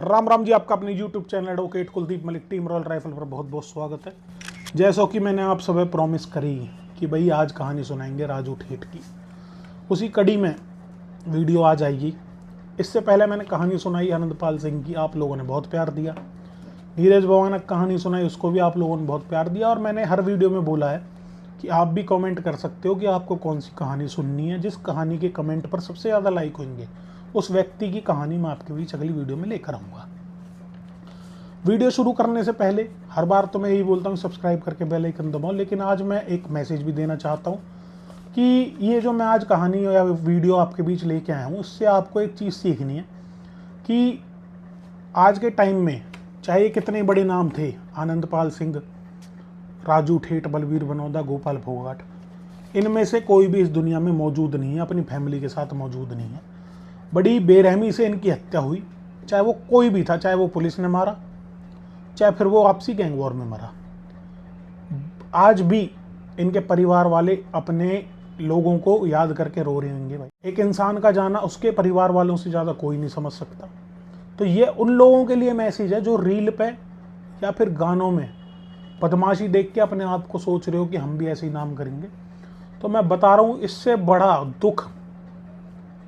राम राम जी, आपका अपने YouTube channel advocate Kuldeep Malik team royal rifle पर बहुत बहुत स्वागत है। जैसा कि मैंने आप सब प्रॉमिस करी कि भाई आज कहानी सुनाएंगे राजू ठेठ की, उसी कड़ी में वीडियो आ जाएगी। इससे पहले मैंने कहानी सुनाई आनंदपाल सिंह की, आप लोगों ने बहुत प्यार दिया। नीरज भवानक कहानी सुनाई, उसको भी आप लोगों ने बहुत प्यार दिया। और मैंने हर वीडियो में बोला है कि आप भी कमेंट कर सकते हो कि आपको कौन सी कहानी सुननी है। जिस कहानी के कमेंट पर सबसे ज़्यादा लाइक होंगे उस व्यक्ति की कहानी मैं आपके बीच अगली वीडियो में लेकर आऊँगा। वीडियो शुरू करने से पहले हर बार तो मैं यही बोलता हूँ सब्सक्राइब करके बेल आइकन दबाओ, लेकिन आज मैं एक मैसेज भी देना चाहता हूँ कि ये जो मैं आज कहानी या वीडियो आपके बीच लेके आया हूँ, उससे आपको एक चीज़ सीखनी है कि आज के टाइम में चाहे कितने बड़े नाम थे, आनंदपाल सिंह, राजू ठेठ, बलबीर बनोदा, गोपाल फोगाट, इनमें से कोई भी इस दुनिया में मौजूद नहीं है, अपनी फैमिली के साथ मौजूद नहीं है। बड़ी बेरहमी से इनकी हत्या हुई, चाहे वो कोई भी था, चाहे वो पुलिस ने मारा, चाहे फिर वो आपसी गैंग वॉर में मरा। आज भी इनके परिवार वाले अपने लोगों को याद करके रो रहे होंगे। भाई, एक इंसान का जाना उसके परिवार वालों से ज़्यादा कोई नहीं समझ सकता। तो ये उन लोगों के लिए मैसेज है जो रील पे या फिर गानों में बदमाशी देख के अपने आप को सोच रहे हो कि हम भी ऐसे ही नाम करेंगे। तो मैं बता रहा हूँ, इससे बड़ा दुख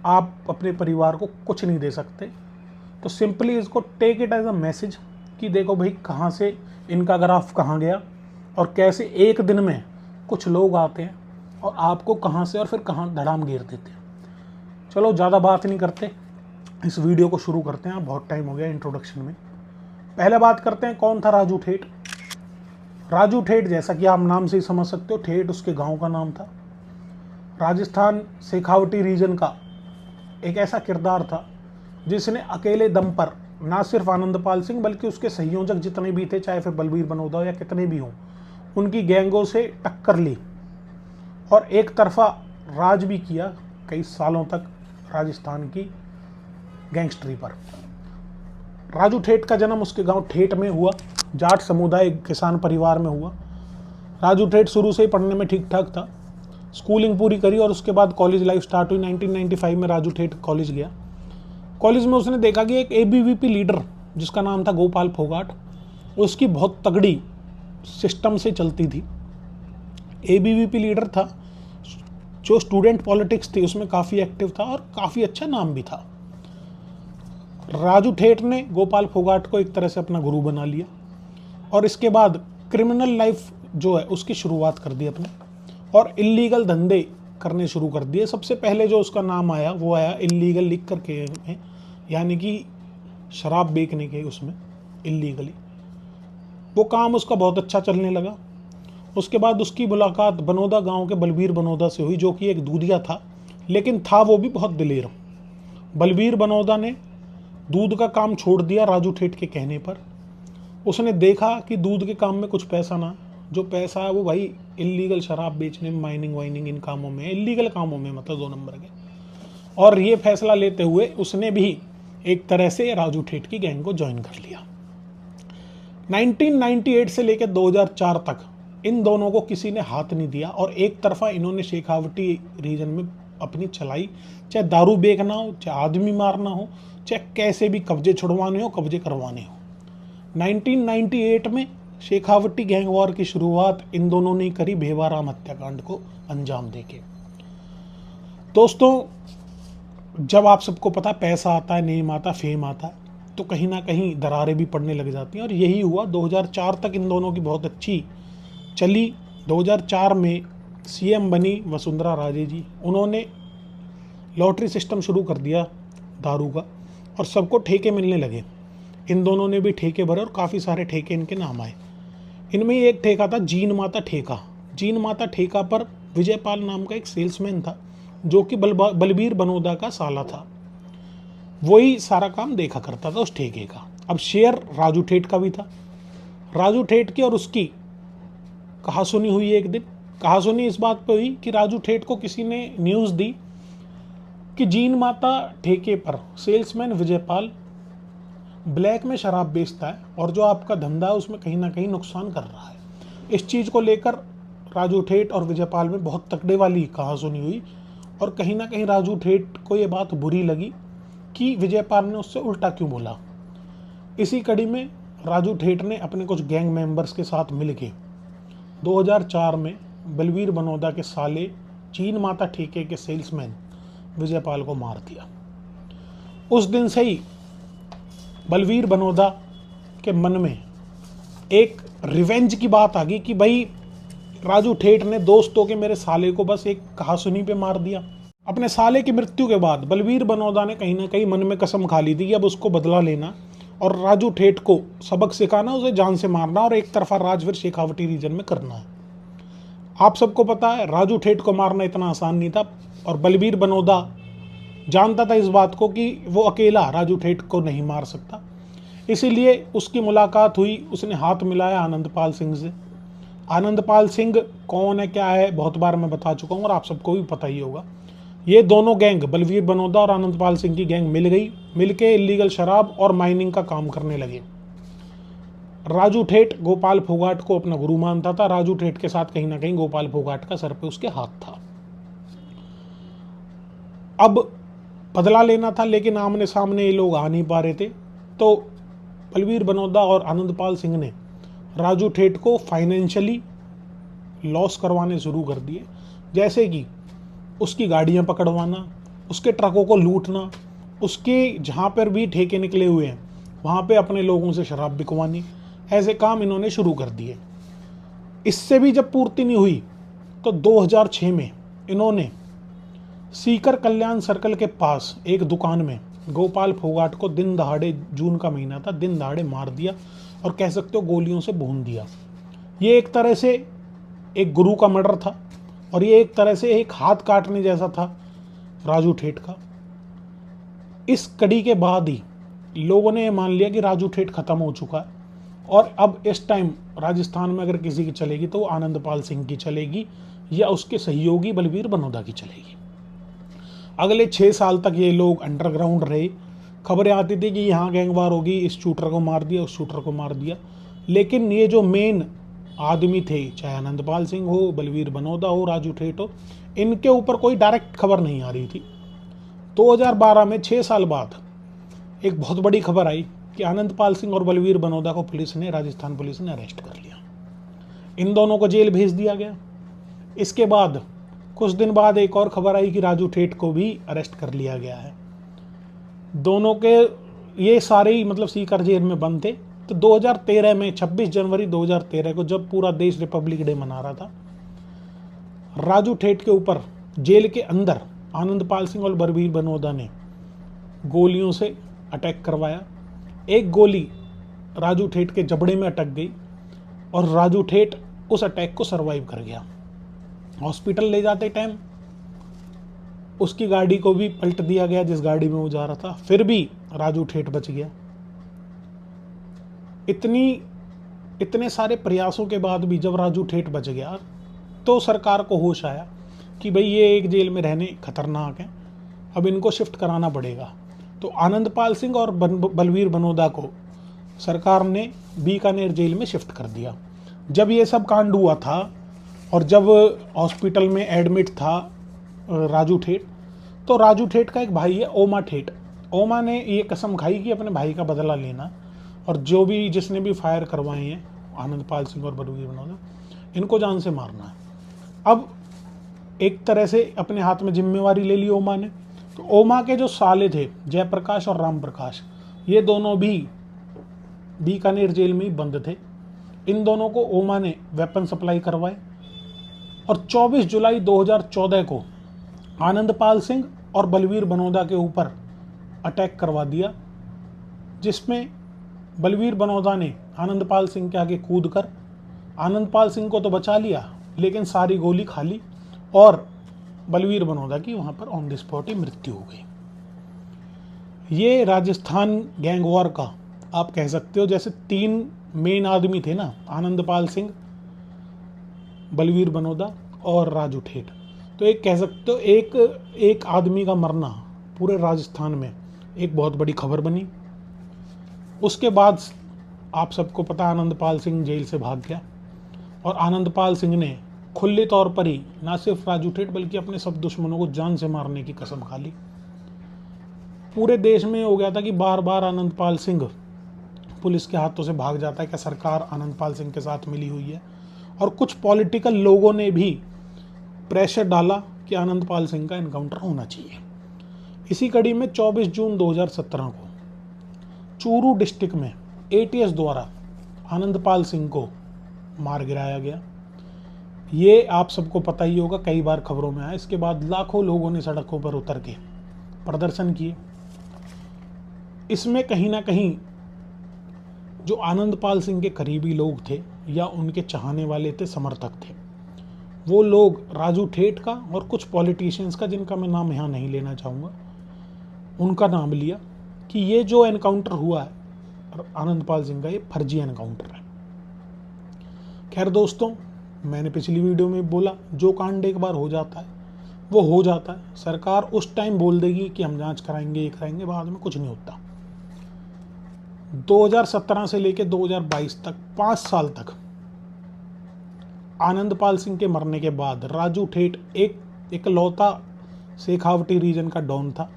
आप अपने परिवार को कुछ नहीं दे सकते। तो सिंपली इसको take it as a message कि देखो भाई कहाँ से इनका ग्राफ कहाँ गया और कैसे एक दिन में कुछ लोग आते हैं और आपको कहाँ से और फिर कहाँ धड़ाम गिर देते हैं। चलो ज़्यादा बात नहीं करते, इस वीडियो को शुरू करते हैं। बहुत टाइम हो गया इंट्रोडक्शन में। पहले बात करते हैं कौन था राजू ठेठ। राजू ठेठ, जैसा कि आप नाम से ही समझ सकते हो, ठेठ उसके गांव का नाम था। राजस्थान शेखावटी रीजन का एक ऐसा किरदार था जिसने अकेले दम पर ना सिर्फ आनंदपाल सिंह बल्कि उसके संयोजक जितने भी थे, चाहे फिर बलबीर बनोदा या कितने भी हों, उनकी गैंगों से टक्कर ली और एक तरफा राज भी किया कई सालों तक राजस्थान की गैंगस्टरी पर। राजू ठेठ का जन्म उसके गांव ठेठ में हुआ, जाट समुदाय किसान परिवार में हुआ। राजू ठेठ शुरू से ही पढ़ने में ठीक ठाक था, स्कूलिंग पूरी करी और उसके बाद कॉलेज लाइफ स्टार्ट हुई। 1995 में राजू ठेठ कॉलेज गया। कॉलेज में उसने देखा कि एक एबीवीपी लीडर जिसका नाम था गोपाल फोगाट, उसकी बहुत तगड़ी सिस्टम से चलती थी। एबीवीपी लीडर था जो स्टूडेंट पॉलिटिक्स थी उसमें काफ़ी एक्टिव था और काफ़ी अच्छा नाम भी था। राजू ठेठ ने गोपाल फोगाट को एक तरह से अपना गुरु बना लिया और इसके बाद क्रिमिनल लाइफ जो है उसकी शुरुआत कर दी अपने, और इल्लीगल धंधे करने शुरू कर दिए। सबसे पहले जो उसका नाम आया वो आया इल्लीगल लिकर के में, यानी कि शराब बेचने के, उसमें इल्लीगली वो काम उसका बहुत अच्छा चलने लगा। उसके बाद उसकी मुलाकात बनोदा गांव के बलबीर बनोदा से हुई, जो कि एक दूधिया था, लेकिन था वो भी बहुत दिलेर। बलबीर बनोदा ने दूध का काम छोड़ दिया राजू ठेठ के कहने पर। उसने देखा कि दूध के काम में कुछ पैसा ना, जो पैसा है वो भाई इल्लीगल शराब बेचने में, माइनिंग वाइनिंग, इन कामों में, इल्लीगल कामों में, मतलब 2 नंबर के। और ये फैसला लेते हुए उसने भी एक तरह से राजू ठेठ की गैंग को ज्वाइन कर लिया। 1998 से लेकर 2004 तक इन दोनों को किसी ने हाथ नहीं दिया और एक तरफा इन्होंने शेखावटी रीजन में अपनी चलाई, चाहे दारू बेचना हो, चाहे आदमी मारना हो, चाहे कैसे भी कब्जे छुड़वाने हो, कब्जे करवाने हो। 1998 में शेखावटी गैंग वॉर की शुरुआत इन दोनों ने करी भेवाराम हत्याकांड को अंजाम देके। दोस्तों, जब आप सबको पता पैसा आता है, नेम आता है, फेम आता है, तो कहीं ना कहीं दरारें भी पड़ने लग जाती हैं और यही हुआ। 2004 तक इन दोनों की बहुत अच्छी चली। 2004 में सीएम बनी वसुंधरा राजे जी। उन्होंने लॉटरी सिस्टम शुरू कर दिया दारू का और सबको ठेके मिलने लगे। इन दोनों ने भी ठेके भरे और काफ़ी सारे ठेके इनके नाम आए। इनमें एक ठेका था जीन माता ठेका। जीन माता ठेका पर विजयपाल नाम का एक सेल्समैन था जो कि बलबीर बनोदा का साला था। वही सारा काम देखा करता था उस ठेके का। अब शेयर राजू ठेठ का भी था। राजू ठेठ की और उसकी कहासुनी हुई एक दिन। कहासुनी इस बात पे हुई कि राजू ठेठ को किसी ने न्यूज़ दी कि जीन माता ठेके पर सेल्समैन विजयपाल ब्लैक में शराब बेचता है और जो आपका धंधा है उसमें कहीं ना कहीं नुकसान कर रहा है। इस चीज़ को लेकर राजू ठेठ और विजयपाल में बहुत तगड़े वाली कहासुनी हुई और कहीं ना कहीं राजू ठेठ को ये बात बुरी लगी कि विजयपाल ने उससे उल्टा क्यों बोला। इसी कड़ी में राजू ठेठ ने अपने कुछ गैंग मेंबर्स के साथ मिलके 2004 में बलवीर बनोदा के साले चीन माता ठेके के सेल्समैन विजयपाल को मार दिया। उस दिन से ही बलवीर बनोदा के मन में एक रिवेंज की बात आ गई कि भाई राजू ठेठ ने दोस्तों के मेरे साले को बस एक कहासुनी पे मार दिया। अपने साले की मृत्यु के बाद बलवीर बनोदा ने कहीं ना कहीं मन में कसम खा ली थी कि अब उसको बदला लेना और राजू ठेठ को सबक सिखाना, उसे जान से मारना और एक तरफा राज फिर शेखावटी रीजन में करना है। आप सबको पता है राजू ठेठ को मारना इतना आसान नहीं था और बलवीर बनोदा जानता था इस बात को कि वो अकेला राजू ठेठ को नहीं मार सकता। इसीलिए उसकी मुलाकात हुई, उसने हाथ मिलाया आनंदपाल सिंह से। आनंदपाल सिंह कौन है क्या है बहुत बार मैं बता चुका हूँ और आप सबको भी पता ही होगा। ये दोनों गैंग बलवीर बनोदा और आनंदपाल सिंह की गैंग मिल के इलीगल शराब और माइनिंग का काम करने लगे। राजू ठेठ गोपाल फोगाट को अपना गुरु मानता था। राजू ठेठ के साथ कहीं ना कहीं गोपाल फोगाट का सर पे उसके हाथ था। अब बदला लेना था लेकिन आमने सामने ये लोग आ नहीं पा रहे थे, तो बलवीर बनोदा और आनंदपाल सिंह ने राजू ठेठ को फाइनेंशियली लॉस करवाने शुरू कर दिए। जैसे कि उसकी गाड़ियां पकड़वाना, उसके ट्रकों को लूटना, उसके जहाँ पर भी ठेके निकले हुए हैं वहाँ पे अपने लोगों से शराब बिकवानी, ऐसे काम इन्होंने शुरू कर दिए। इससे भी जब पूर्ति नहीं हुई तो 2006 में इन्होंने सीकर कल्याण सर्कल के पास एक दुकान में गोपाल फोगाट को दिन दहाड़े, जून का महीना था, दिन दहाड़े मार दिया और कह सकते हो गोलियों से भून दिया। ये एक तरह से एक गुरु का मर्डर था और ये एक तरह से एक हाथ काटने जैसा था राजू ठेठ का। इस कड़ी के बाद ही लोगों ने मान लिया कि राजू ठेठ खत्म हो चुका है और अब इस टाइम राजस्थान में अगर किसी की चलेगी तो आनंदपाल सिंह की चलेगी या उसके सहयोगी बलवीर बनोदा की चलेगी। अगले 6 साल तक ये लोग अंडरग्राउंड रहे। खबरें आती थी कि यहाँ गैंगवार होगी, इस शूटर को मार दिया, उस शूटर को मार दिया, लेकिन ये जो मेन आदमी थे, चाहे आनंदपाल सिंह हो, बलवीर बनोदा हो, राजू ठेठ हो, इनके ऊपर कोई डायरेक्ट खबर नहीं आ रही थी। 2012 में 6 साल बाद एक बहुत बड़ी खबर आई कि आनंदपाल सिंह और बलवीर बनोदा को राजस्थान पुलिस ने अरेस्ट कर लिया। इन दोनों को जेल भेज दिया गया। इसके बाद कुछ दिन बाद एक और खबर आई कि राजू ठेठ को भी अरेस्ट कर लिया गया है। दोनों के ये सारे ही मतलब सीकर जेल में बंद थे। तो 2013 में 26 जनवरी 2013 को जब पूरा देश रिपब्लिक डे मना रहा था, राजू ठेठ के ऊपर जेल के अंदर आनंदपाल सिंह और बलवीर बनोदा ने गोलियों से अटैक करवाया। एक गोली राजू ठेठ के जबड़े में अटक गई और राजू ठेठ उस अटैक को सरवाइव कर गया। हॉस्पिटल ले जाते टाइम उसकी गाड़ी को भी पलट दिया गया जिस गाड़ी में वो जा रहा था, फिर भी राजू ठेठ बच गया। इतने सारे प्रयासों के बाद भी जब राजू ठेठ बच गया तो सरकार को होश आया कि भाई ये एक जेल में रहने खतरनाक है, अब इनको शिफ्ट कराना पड़ेगा। तो आनंदपाल सिंह और बलवीर बनोदा को सरकार ने बीकानेर जेल में शिफ्ट कर दिया। जब ये सब कांड हुआ था और जब हॉस्पिटल में एडमिट था राजू ठेठ, तो राजू ठेठ का एक भाई है ओमा ठेठ। ओमा ने ये कसम खाई कि अपने भाई का बदला लेना और जो भी जिसने भी फायर करवाए हैं आनंदपाल सिंह और बलवीर बनोदा, इनको जान से मारना है। अब एक तरह से अपने हाथ में जिम्मेवारी ले ली ओमा ने। तो ओमा के जो साले थे जयप्रकाश और राम प्रकाश, ये दोनों भी बीकानेर जेल में ही बंद थे। इन दोनों को ओमा ने वेपन सप्लाई करवाए और 24 जुलाई 2014 को आनंदपाल सिंह और बलवीर बनोदा के ऊपर अटैक करवा दिया, जिसमें बलवीर बनोदा ने आनंदपाल सिंह के आगे कूद कर आनंदपाल सिंह को तो बचा लिया लेकिन सारी गोली खा ली और बलवीर बनोदा की वहाँ पर ऑन द स्पॉट ही मृत्यु हो गई। ये राजस्थान गैंग वॉर का आप कह सकते हो, जैसे 3 मेन आदमी थे ना, आनंदपाल सिंह, बलवीर बनोदा और राजू ठेठ, तो एक कह सकते हो एक आदमी का मरना पूरे राजस्थान में एक बहुत बड़ी खबर बनी। उसके बाद आप सबको पता आनंदपाल सिंह जेल से भाग गया और आनंदपाल सिंह ने खुले तौर पर ही ना सिर्फ राजू ठेठ बल्कि अपने सब दुश्मनों को जान से मारने की कसम खा ली। पूरे देश में हो गया था कि बार बार आनंदपाल सिंह पुलिस के हाथों से भाग जाता है, क्या सरकार आनंदपाल सिंह के साथ मिली हुई है। और कुछ पॉलिटिकल लोगों ने भी प्रेशर डाला कि आनंदपाल सिंह का एनकाउंटर होना चाहिए। इसी कड़ी में 24 जून 2017 को चूरू डिस्ट्रिक्ट में एटीएस द्वारा आनंदपाल सिंह को मार गिराया गया। ये आप सबको पता ही होगा, कई बार खबरों में आया। इसके बाद लाखों लोगों ने सड़कों पर उतर के प्रदर्शन किए। इसमें कहीं ना कहीं जो आनंदपाल सिंह के करीबी लोग थे या उनके चाहने वाले थे, समर्थक थे, वो लोग राजू ठेठ का और कुछ पॉलिटिशियंस का, जिनका मैं नाम यहाँ नहीं लेना चाहूँगा, उनका नाम लिया कि ये जो एनकाउंटर हुआ है आनंदपाल सिंह का, ये फर्जी एनकाउंटर है। खैर दोस्तों, मैंने पिछली वीडियो में बोला, जो कांड एक बार हो जाता है वो हो जाता है। सरकार उस टाइम बोल देगी कि हम जांच कराएंगे, ये कराएंगे, बाद में कुछ नहीं होता। 2017 से लेकर 2022 तक 5 साल तक आनंदपाल सिंह के मरने के बाद राजू ठेठ एक इकलौता शेखावटी रीजन का डॉन था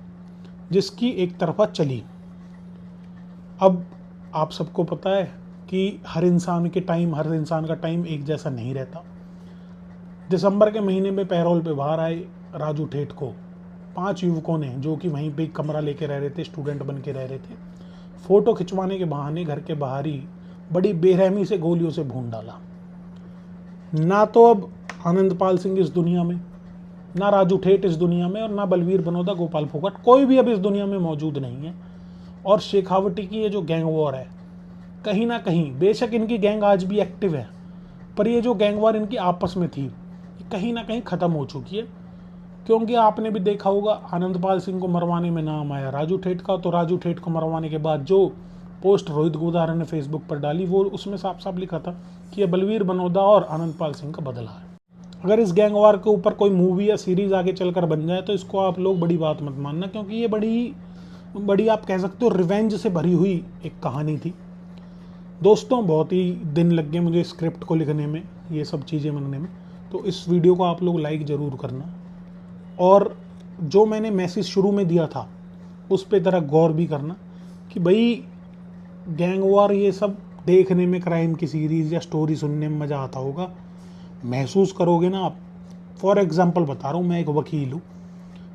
जिसकी एक तरफा चली। अब आप सबको पता है कि हर इंसान का टाइम एक जैसा नहीं रहता। दिसंबर के महीने में पैरोल पे बाहर आए राजू ठेठ को 5 युवकों ने, जो कि वहीं पे एक कमरा लेके रह रहे थे, स्टूडेंट बन के रह रहे थे, फोटो खिंचवाने के बहाने घर के बाहर ही बड़ी बेरहमी से गोलियों से भून डाला। ना तो अब आनंदपाल सिंह इस दुनिया में, ना राजू ठेठ इस दुनिया में, और ना बलवीर बनोदा, गोपाल फोगाट, कोई भी अब इस दुनिया में मौजूद नहीं है। और शेखावटी की ये जो गैंग वॉर है, कहीं ना कहीं, बेशक इनकी गैंग आज भी एक्टिव है, पर ये जो गैंग वॉर इनकी आपस में थी, कहीं ना कहीं ख़त्म हो चुकी है। क्योंकि आपने भी देखा होगा, आनंदपाल सिंह को मरवाने में नाम आया राजू ठेठ का, तो राजू ठेठ को मरवाने के बाद जो पोस्ट रोहित गोदारा ने फेसबुक पर डाली, वो उसमें साफ साफ लिखा था कि ये बलवीर बनोदा और आनंदपाल सिंह का बदला है। अगर इस गैंग वॉर के ऊपर कोई मूवी या सीरीज आगे चलकर बन जाए तो इसको आप लोग बड़ी बात मत मानना, क्योंकि ये बड़ी आप कह सकते हो रिवेंज से भरी हुई एक कहानी थी। दोस्तों, बहुत ही दिन लग गए मुझे स्क्रिप्ट को लिखने में, ये सब चीज़ें बनने में, तो इस वीडियो को आप लोग लाइक ज़रूर करना। और जो मैंने मैसेज शुरू में दिया था उस पर ज़रा गौर भी करना कि भाई गैंग वॉर ये सब देखने में, क्राइम की सीरीज़ या स्टोरी सुनने में मज़ा आता होगा, महसूस करोगे ना आप। फॉर एग्जांपल बता रहा हूँ, मैं एक वकील हूँ,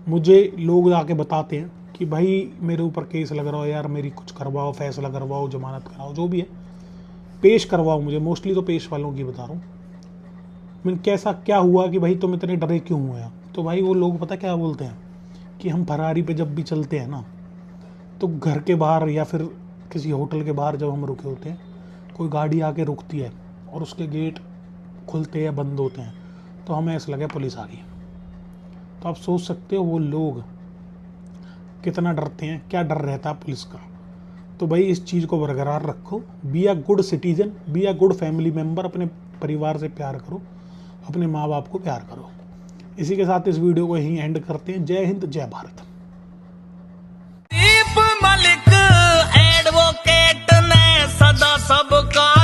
मुझे लोग आके बताते हैं कि भाई मेरे ऊपर केस लग रहा हो यार, मेरी कुछ करवाओ, फैसला करवाओ, जमानत कराओ, जो भी है पेश करवाओ मुझे। मोस्टली तो पेश वालों की बता रहा हूँ। मैं कैसा क्या हुआ कि भाई तुम इतने डरे क्यों हुए? तो भाई वो लोग पता क्या बोलते हैं कि हम फरारी पे जब भी चलते हैं ना, तो घर के बाहर या फिर किसी होटल के बाहर जब हम रुके होते हैं, कोई गाड़ी आके रुकती है और उसके गेट खुलते या बंद होते हैं, तो हमें ऐसा लगे पुलिस आ गई। तो आप सोच सकते हो वो लोग कितना डरते हैं, क्या डर रहता है पुलिस का। तो भाई इस चीज़ को बरकरार रखो, be a good citizen, be a good family member, अपने परिवार से प्यार करो, अपने माँ बाप को प्यार करो। इसी के साथ इस वीडियो को यहीं एंड करते हैं। जय हिंद, जय भारत। दीप मलिक एडवोकेट ने सदा सबका